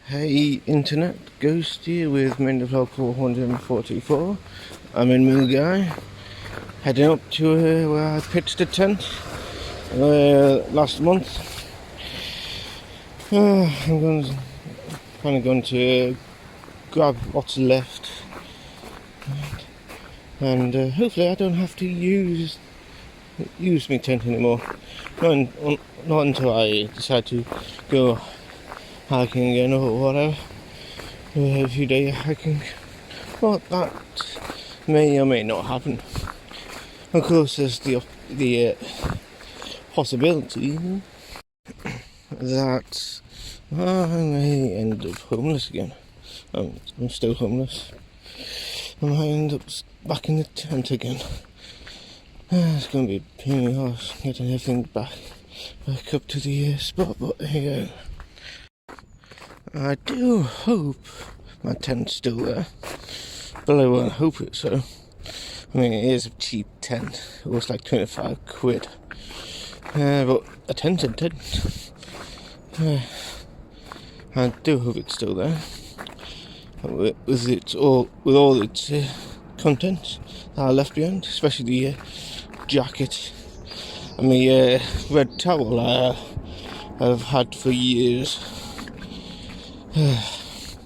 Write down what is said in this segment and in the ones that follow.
Hey internet, Ghost here with Vlog 444. I'm in Milgai, heading up to where I pitched a tent last month. I'm going to grab what's left, and hopefully I don't have to use my tent anymore. Not until I decide to go hiking again or whatever. A few days hiking. Well, that may or may not happen. Of course, there's the possibility that I may end up homeless again. I'm still homeless. I might end up back in the tent again. It's going to be a pain in the arse getting everything back up to the spot, but there you go. I do hope my tent's still there, but I won't hope it so. I mean, it is a cheap tent. It was like 25 quid. But a tent's a tent. I do hope it's still there. With all its contents that I left behind, especially the jacket and the red towel I've had for years. It's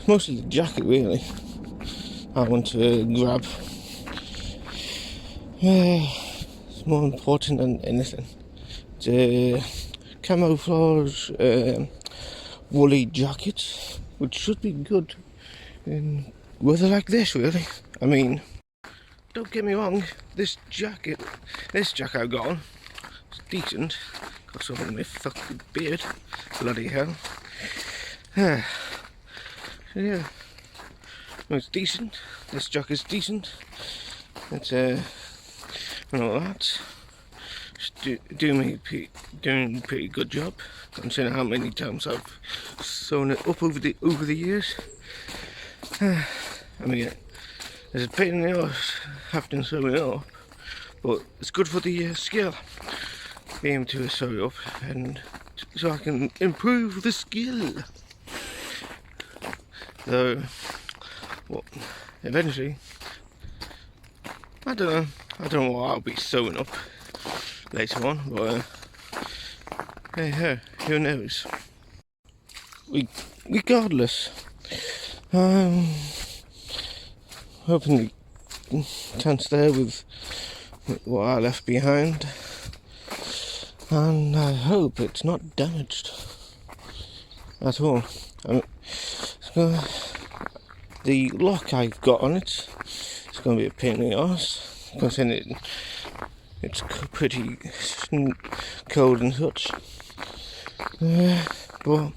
mostly the jacket, really, I want to grab. It's more important than anything. It's a camouflage woolly jacket, which should be good in weather like this, really. I mean, don't get me wrong, this jacket I've got on, it's decent. Got some on my fucking beard, bloody hell. So yeah, no, it's decent. This jacket's decent. It's and all that. Doing a pretty good job, considering how many times I've sewn it up over the years. I mean, there's a pain in the arse having to sew it up, but it's good for the skill. Being able to sew it up, and so I can improve the skill. So, well, eventually, I don't know what I'll be sewing up later on, but hey, who knows? Regardless, hoping the tent's there with what I left behind, and I hope it's not damaged at all. The lock I've got on it's going to be a pain in the arse, considering it's pretty cold and such. But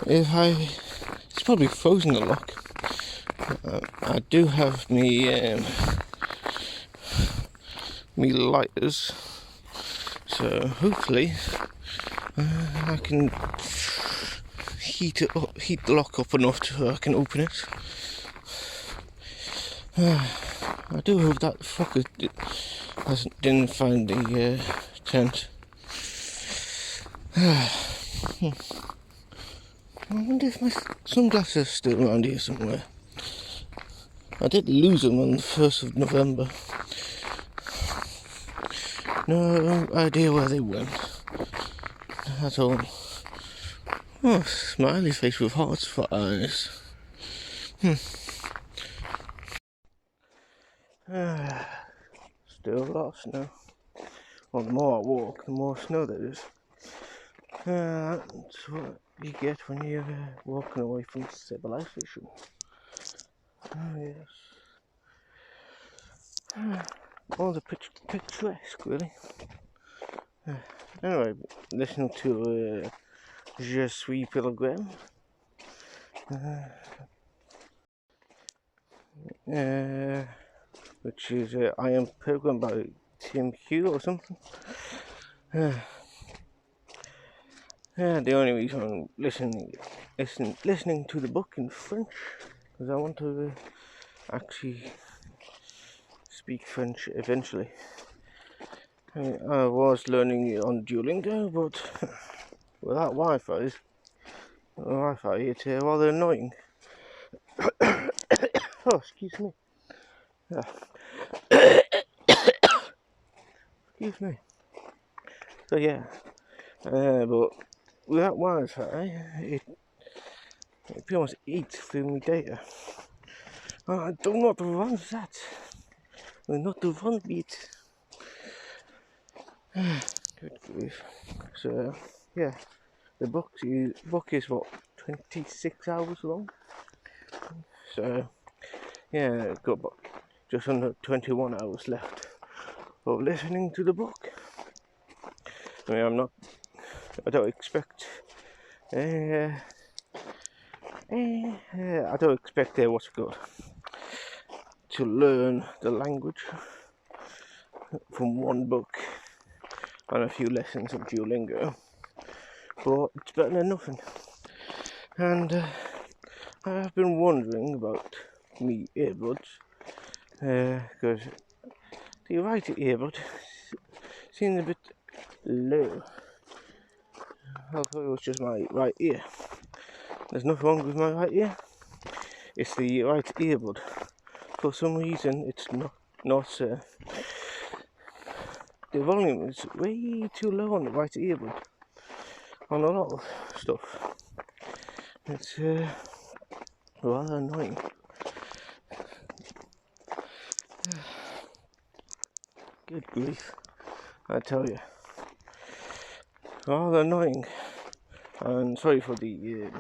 it's probably frozen the lock. I do have me lighters, so hopefully I can heat the lock up enough so I can open it. I do hope that fucker didn't find the tent. I wonder if my sunglasses are still around here somewhere. I did lose them on the 1st of November. No idea where they went at all. Oh, smiley face with hearts for eyes. Still lost now. Well, the more I walk, the more snow there is. That's what you get when you're walking away from civilization. Oh yes. All the picturesque, really. Anyway, listening to Je suis Pilgrim. Which is I Am Pilgrim by Tim Hugh or something. The only reason I'm listening to the book in French, because I want to actually speak French eventually. I was learning it on Duolingo, but with that Wi-Fi, it's rather annoying. Oh, excuse me. Excuse me. So yeah, but with that Wi-Fi, it pretty much eats through my data. I do not want that. I do not want it. Good grief. So yeah, the book is what, 26 hours long. So yeah, I've got about just under 21 hours left of listening to the book. I mean, I don't expect I don't expect what's it called, to learn the language from one book and a few lessons of Duolingo, but it's better than nothing. And I've been wondering about me earbuds, because the right earbud seems a bit low. I thought it was just my right ear. There's nothing wrong with my right ear. It's the right earbud. For some reason, it's not. The volume is way too low on the right earbud. On a lot of stuff. It's rather annoying. Good grief, I tell you. Rather annoying. And sorry for the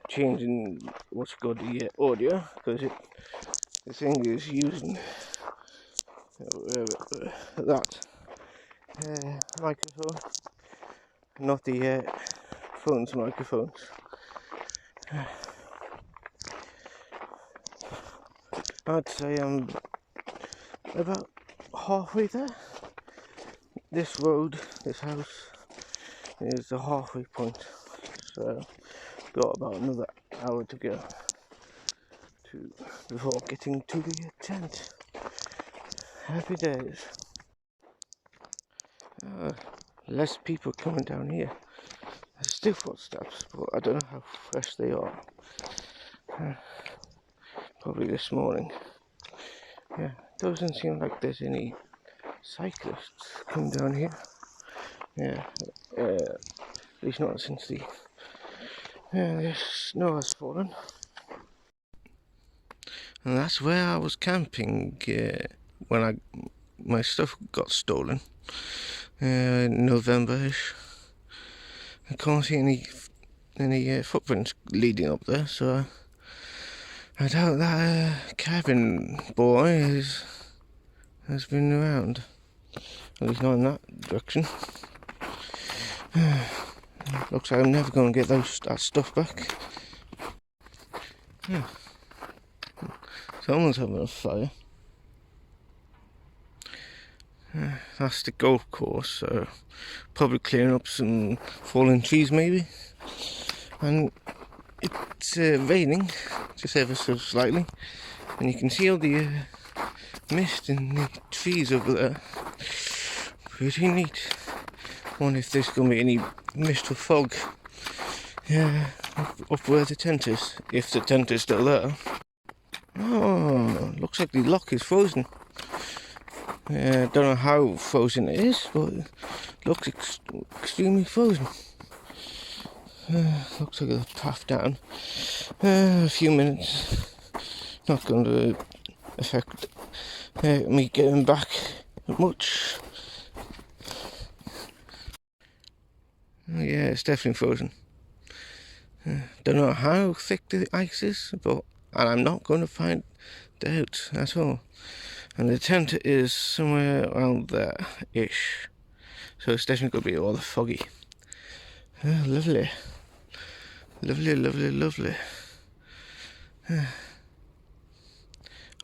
change in what's called the audio, because the thing is using that microphone, not the phone's microphones. I'd say I'm about halfway there. This road, this house, is the halfway point, so got about another hour to go before getting to the tent. Happy days. Less people coming down here. There's still footsteps, but I don't know how fresh they are. Probably this morning. Yeah, doesn't seem like there's any cyclists coming down here. Yeah, at least not since the snow has fallen. And that's where I was camping when my stuff got stolen. November-ish. I can't see any footprints leading up there, so I doubt that cabin boy has been around. At least not in that direction. Looks like I'm never going to get that stuff back. Yeah. Someone's having a fire. That's the golf course, so probably clearing up some fallen trees maybe. And it's raining just ever so slightly, and you can see all the mist in the trees over there. Pretty neat. Wonder if there's going to be any mist or fog up where the tent is, if the tent is still there. Oh, looks like the lock is frozen. Don't know how frozen it is, but it looks extremely frozen. Looks like a path down. A few minutes. Not going to affect me getting back much. Yeah, it's definitely frozen. Don't know how thick the ice is, and I'm not going to find out at all. And the tent is somewhere around there-ish, so it's definitely going to be all foggy. Lovely. Lovely, lovely, lovely. I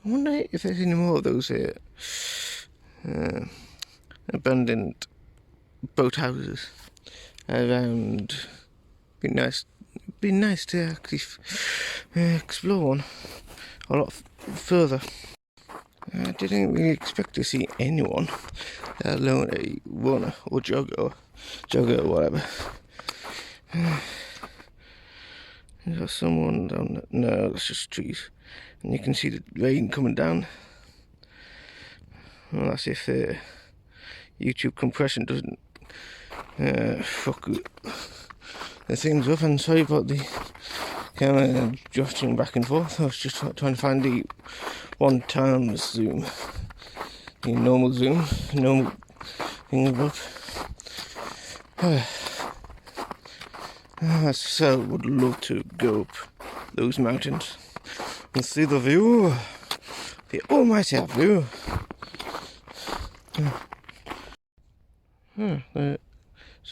wonder if there's any more of those abandoned boathouses around. Be nice to actually explore one a lot further. I didn't really expect to see anyone, let alone a runner or jogger jogger or whatever. Is there someone down there? No, that's just trees. And you can see the rain coming down. Well, that's if YouTube compression doesn't fuck the things up. And sorry about the camera drifting back and forth. I was just trying to find the 1x zoom. The normal zoom. Normal thing above. I so would love to go up those mountains and see the view, the almighty view.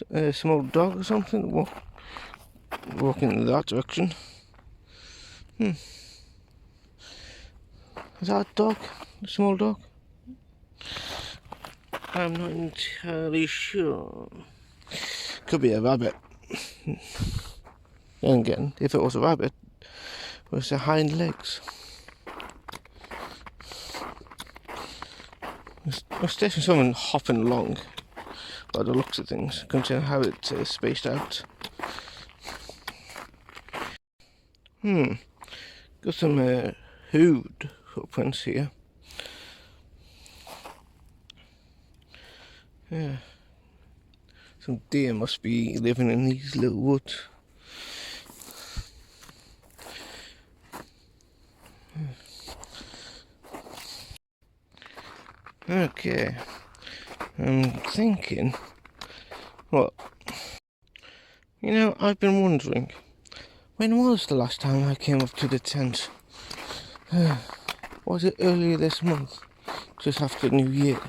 A small dog or something walking in that direction. Is that a dog? A small dog? I'm not entirely sure. Could be a rabbit. And again, if it was a rabbit, with the hind legs. There's definitely someone hopping along by the looks of things, considering how it's spaced out. Got some hood footprints here. Yeah. Some deer must be living in these little woods. Okay. I'm thinking, well, you know, I've been wondering, when was the last time I came up to the tent? Was it earlier this month? Just after New Year?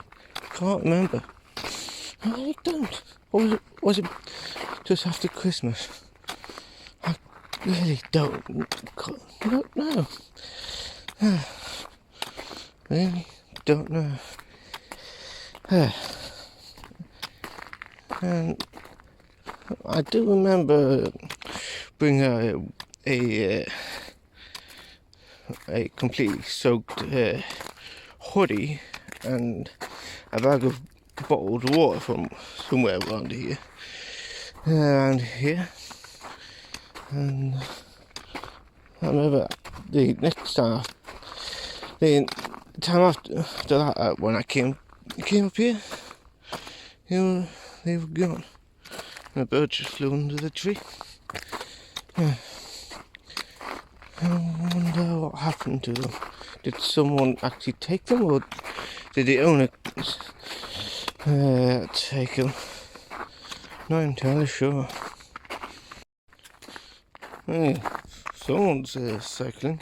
Can't remember. I really don't. Or was it just after Christmas? I really don't know. Really don't know. And I do remember bringing a completely soaked hoodie and a bag of bottled water from somewhere around here. And I remember the time after that, when I came up here, they were gone. And a bird just flew under the tree. I wonder what happened to them. Did someone actually take them, or did the owner take them? Not entirely sure. Hey, someone's cycling.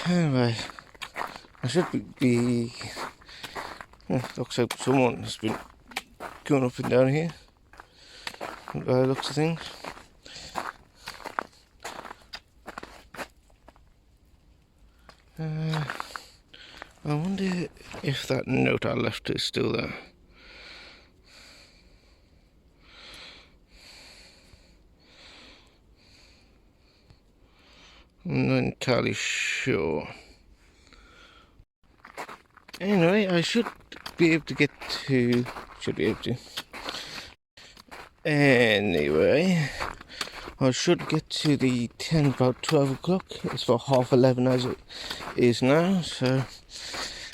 Anyway, I should be looks like someone has been going up and down here by the looks of things. I wonder if that note I left is still there. I'm not entirely sure. Anyway, I should be able to Anyway, I should get to the tent about 12 o'clock. It's about 11:30 as it is now, so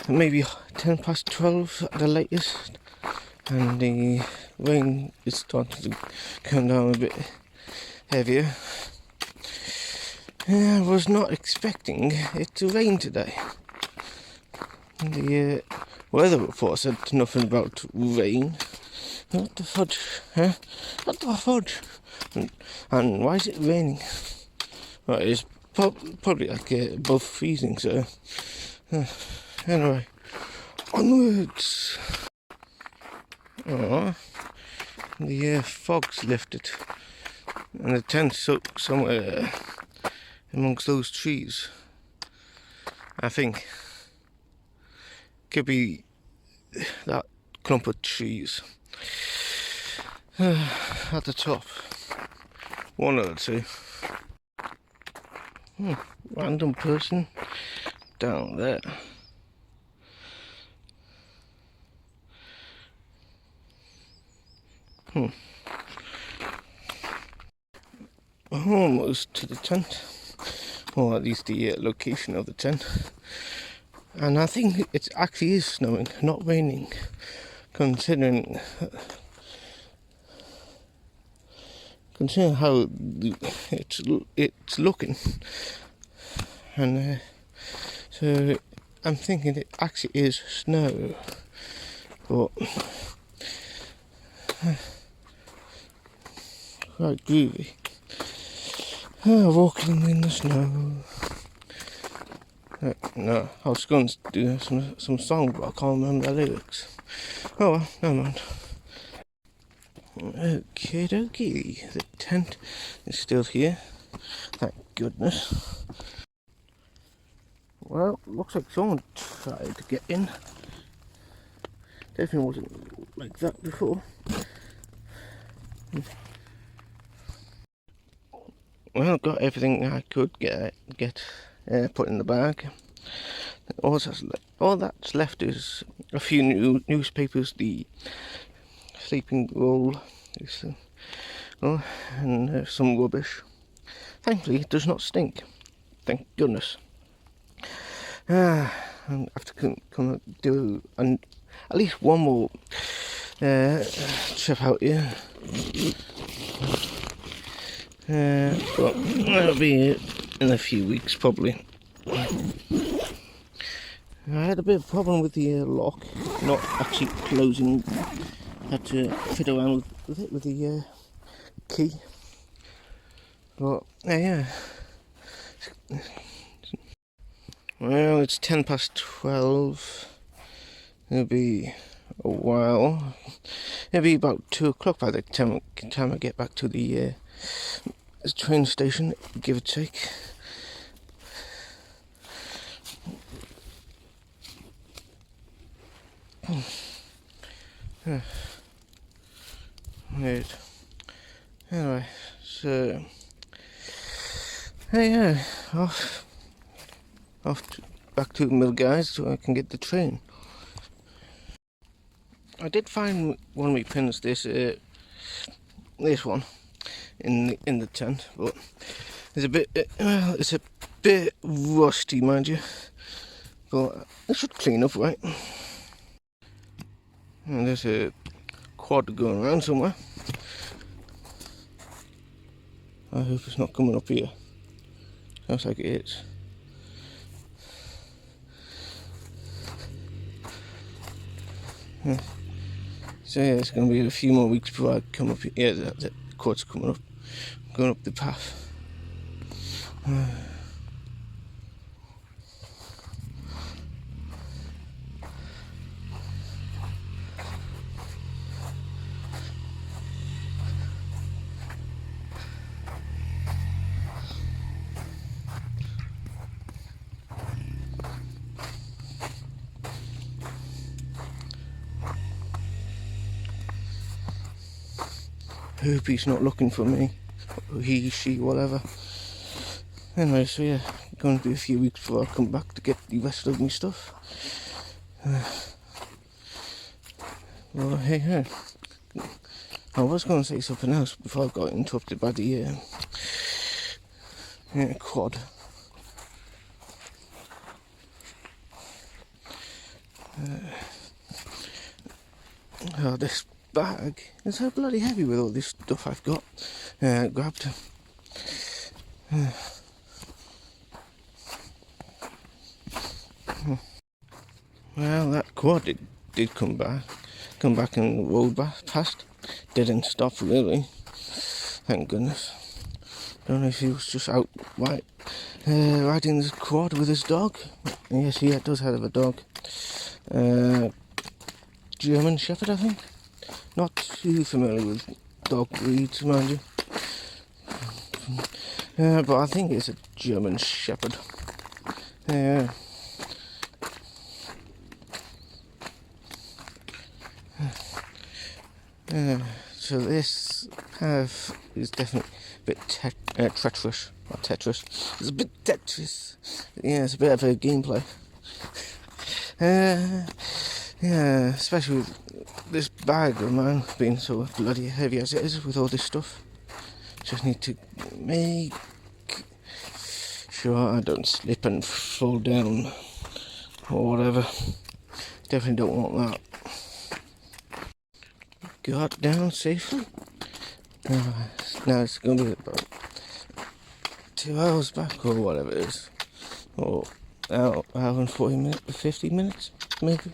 maybe 12 at the latest. And the rain is starting to come down a bit heavier. I was not expecting it to rain today. The weather report said nothing about rain. What the fudge, huh? What the fudge? And why is it raining? Well, it's probably like above freezing, so... anyway, onwards! Oh, the fog's lifted. And the tent's somewhere amongst those trees. I think. Could be that clump of trees. At the top. One of the two. Random person down there. Almost to the tent, or at least the location of the tent. And I think it actually is snowing, not raining, considering how it's looking. And so I'm thinking it actually is snow, but quite groovy. Walking in the snow. No, I was going to do some song, but I can't remember the lyrics. Oh well, never mind. Okie dokie, the tent is still here. Thank goodness. Well, looks like someone tried to get in. Definitely wasn't like that before. Well, I've got everything I could get put in the bag. All that's left is a few newspapers, the sleeping roll, and some rubbish. Thankfully, it does not stink. Thank goodness. I have to come do at least one more trip out here. But that'll be it in a few weeks probably. I had a bit of a problem with the lock not actually closing. Had to fit around with it with the key. But yeah. Well, it's 12:10. It'll be a while. It'll be about 2 o'clock by the time I get back to the train station, give or take. Right. Anyway, so yeah, back to Mill Guys so I can get the train. I did find one of my pins, this one in the tent, but it's a bit rusty, mind you, but it should clean up right. And there's a quad going around somewhere. I hope it's not coming up here. Sounds like it is. So yeah, it's going to be a few more weeks before I come up here. Yeah, the quad's coming up, going up the path. Hope he's not looking for me, or he, she, whatever. Anyway, so yeah, going to be a few weeks before I come back to get the rest of my stuff. Well, hey, I was going to say something else before I got interrupted by the quad. This bag is so bloody heavy with all this stuff I've got grabbed. Well, that quad did come back and rolled past. Didn't stop really. Thank goodness. Don't know if he was just out riding the quad with his dog. Yes, he does have a dog. German Shepherd, I think. Not too familiar with dog breeds, mind you. But I think it's a German Shepherd. So this path is definitely a bit treacherous. Not Tetris. It's a bit Tetris. Yeah, it's a bit of a gameplay. Yeah, especially with this bag of mine being so bloody heavy as it is with all this stuff. Just need to make sure I don't slip and fall down or whatever. Definitely don't want that. Got down safely. Now it's going to be about 2 hours back or whatever it is. Or hour and 40 minutes, 50 minutes maybe.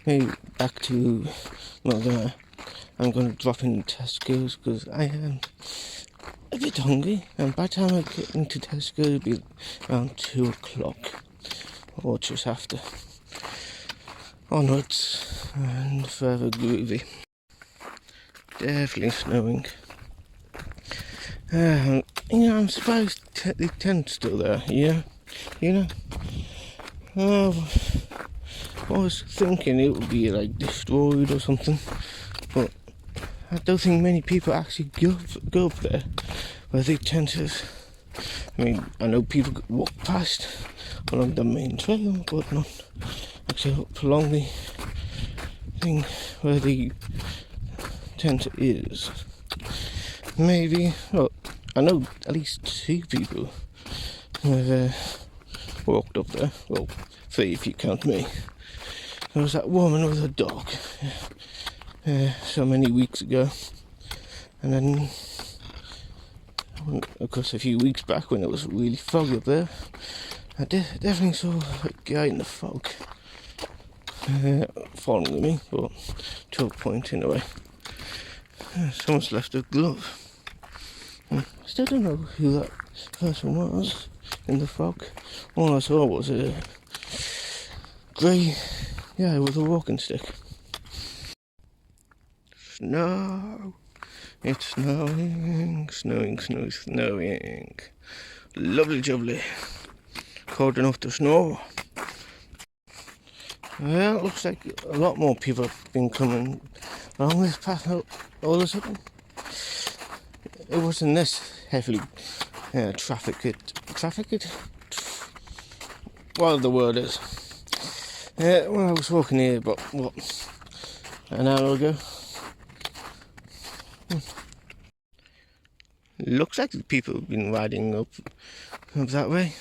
Maybe back to Mulgar. I'm going to drop in Tesco's because I am a bit hungry, and by the time I get into Tesco it'll be around 2 o'clock or just after. Onwards and forever groovy. Definitely snowing. I'm surprised the tent's still there, you know. I was thinking it would be like destroyed or something, but I don't think many people actually go up there where the tent is. I mean, I know people walk past along the main trail, but not actually up along the thing where the tent is. Maybe, well, I know at least 2 people who have walked up there. Well, 3 if you count me. There was that woman with her dog so many weeks ago, and then of course a few weeks back when it was really foggy up there, I definitely saw a guy in the fog following me, but to a point in a way. Someone's left a glove. I still don't know who that person was in the fog. All I saw was a grey guy with a walking stick. Snow. It's snowing. Lovely jubbly. Cold enough to snow. Well, it looks like a lot more people have been coming along this path all of a sudden. It wasn't this heavily trafficked? Whatever the word is. When I was walking here about, an hour ago. Looks like the people have been riding up that way.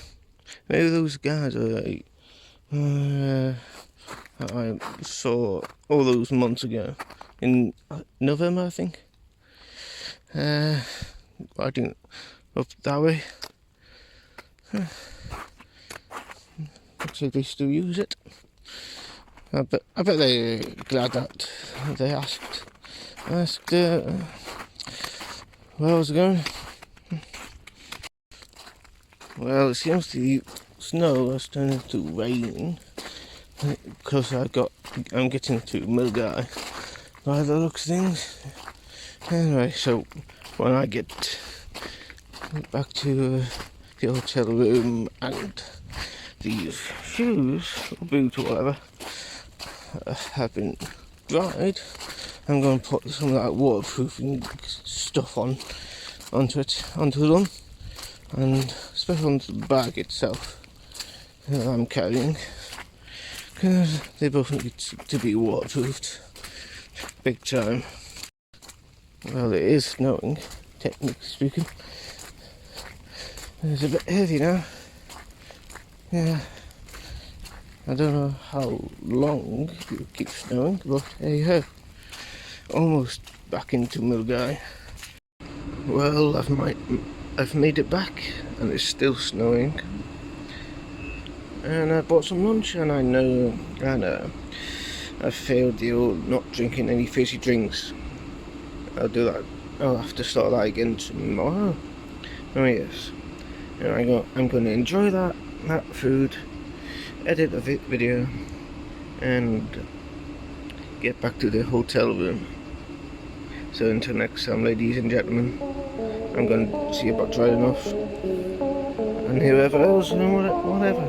Maybe those guys are like, I saw all those months ago in November, I think. Riding up that way. Looks like they still use it. I bet they're glad that they asked where I was going. Well, it seems the snow has turned into rain because I'm getting to Mulgar by the looks of things. Anyway, so when I get back to the hotel room and these shoes or boots or whatever have been dried, I'm going to put some of that waterproofing stuff onto them, and especially onto the bag itself that I'm carrying, because they both need to be waterproofed big time. Well, it is snowing, technically speaking. It's a bit heavy now. Yeah, I don't know how long it will keep snowing, but hey ho, almost back into Mulgar. Well, I've made it back, and it's still snowing. And I bought some lunch, and I know I failed the old not drinking any fizzy drinks. I'll do that. I'll have to start that again tomorrow. Oh yes. And I'm going to enjoy that food, edit a video, and get back to the hotel room. So until next time, ladies and gentlemen, I'm going to see about drying off, and whoever else and whatever.